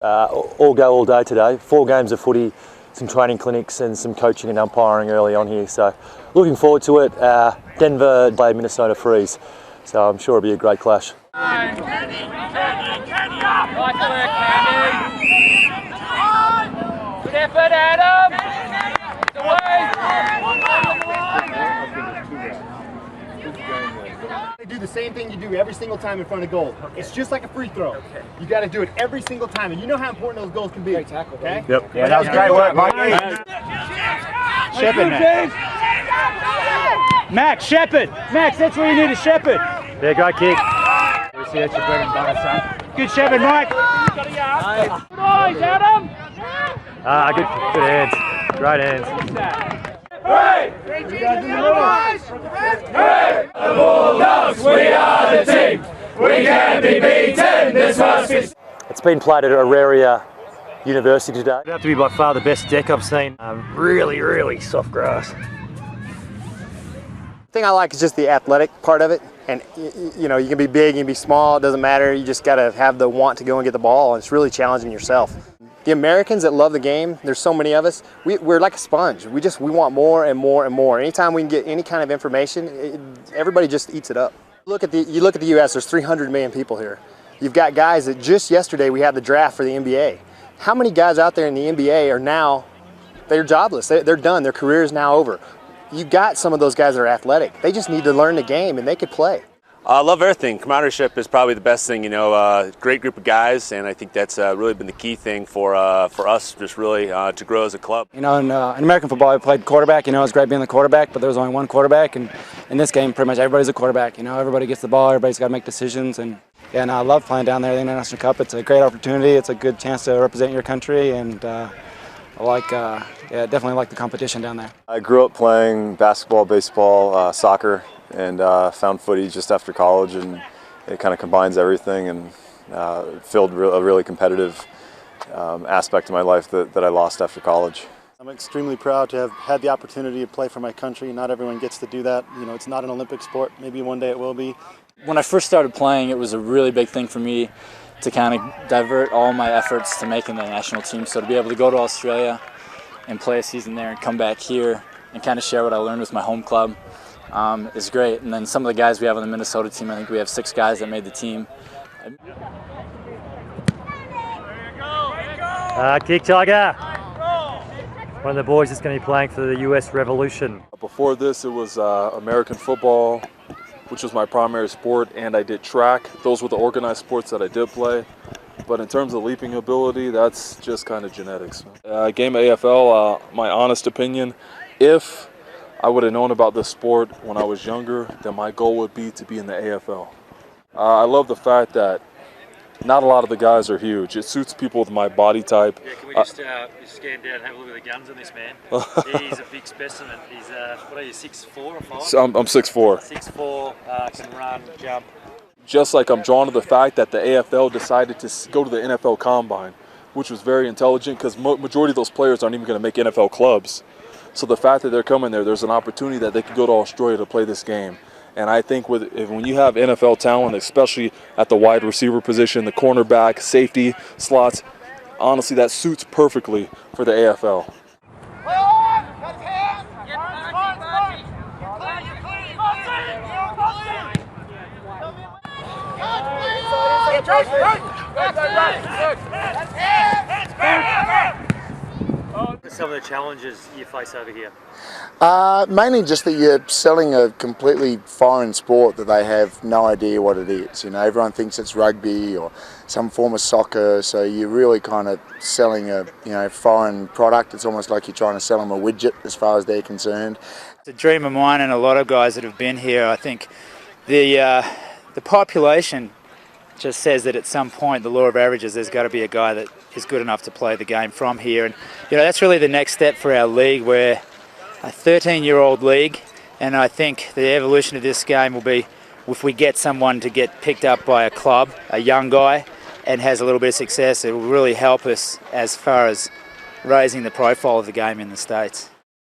All go all day today. 4 games of footy, some training clinics and some coaching and umpiring early on here. So looking forward to it. Denver play Minnesota Freeze, so I'm sure it'll be a great clash. Nice work, Kenny. Good effort, Adam. They do the same thing you do every single time in front of goal. It's just like a free throw. You got to do it every single time, and you know how important those goals can be. Great tackle, okay? Yep. Yeah, that was great work, Mike. Shepherd, Max, Shepherd. Max, that's where you need a Shepherd. There, great kick. We see that's your bread and butter, son. Good Shepherd, Mike. Nice. Good eyes, Adam. Good hands. Great hands. Hey! The Bulldogs, we are the team. We can be beaten. This must be. It's been played at Auraria University today. It'd have to be by far the best deck I've seen. Really soft grass. The thing I like is just the athletic part of it. And you know, you can be big, you can be small, it doesn't matter. You just got to have the want to go and get the ball. And it's really challenging yourself. The Americans that love the game, there's so many of us, we're like a sponge. We want more and more and more. Anytime we can get any kind of information, everybody just eats it up. You look at the US, there's 300 million people here. You've got guys that just yesterday we had the draft for the NBA. How many guys out there in the NBA are now, they're jobless, they're done, their career is now over. You got some of those guys that are athletic. They just need to learn the game and they could play. I love everything. Camaraderie is probably the best thing, you know. Great group of guys, and I think that's really been the key thing for us, just really to grow as a club. You know, in American football, I played quarterback. You know, it's great being the quarterback, but there was only one quarterback, and in this game, pretty much everybody's a quarterback. You know, everybody gets the ball, everybody's got to make decisions, and I love playing down there in the International Cup. It's a great opportunity. It's a good chance to represent your country, and I definitely like the competition down there. I grew up playing basketball, baseball, soccer, and found footy just after college, and it kind of combines everything and filled a really competitive aspect of my life that I lost after college. I'm extremely proud to have had the opportunity to play for my country. Not everyone gets to do that. You know, it's not an Olympic sport. Maybe one day it will be. When I first started playing, it was a really big thing for me to kind of divert all my efforts to making the national team. So to be able to go to Australia and play a season there and come back here and kind of share what I learned with my home club is great. And then some of the guys we have on the Minnesota team, I think we have 6 guys that made the team. Kick Tiger. One of the boys that's going to be playing for the US Revolution. Before this, it was American football, which was my primary sport, and I did track. Those were the organized sports that I did play. But in terms of leaping ability, that's just kind of genetics. Game of AFL, my honest opinion, if I would have known about this sport when I was younger, then my goal would be to be in the AFL. I love the fact that not a lot of the guys are huge. It suits people with my body type. Yeah, can we just scan down and have a look at the guns on this man? He's a big specimen. He's, what are you, 6'4" or 5? So I'm 6'4". 6'4", can run, jump. Just like I'm drawn to the fact that the AFL decided to go to the NFL Combine, which was very intelligent because majority of those players aren't even going to make NFL clubs. So the fact that they're coming there, there's an opportunity that they could go to Australia to play this game. And I think when you have NFL talent, especially at the wide receiver position, the cornerback, safety, slots, honestly, that suits perfectly for the AFL. Some of the challenges you face over here? Mainly just that you're selling a completely foreign sport that they have no idea what it is. You know, everyone thinks it's rugby or some form of soccer, so you're really kind of selling a foreign product. It's almost like you're trying to sell them a widget as far as they're concerned. It's a dream of mine and a lot of guys that have been here. I think the population just says that at some point, the law of averages, there's got to be a guy that is good enough to play the game from here. And that's really the next step for our league. We're a 13-year-old league, and I think the evolution of this game will be if we get someone to get picked up by a club, a young guy, and has a little bit of success, it will really help us as far as raising the profile of the game in the States.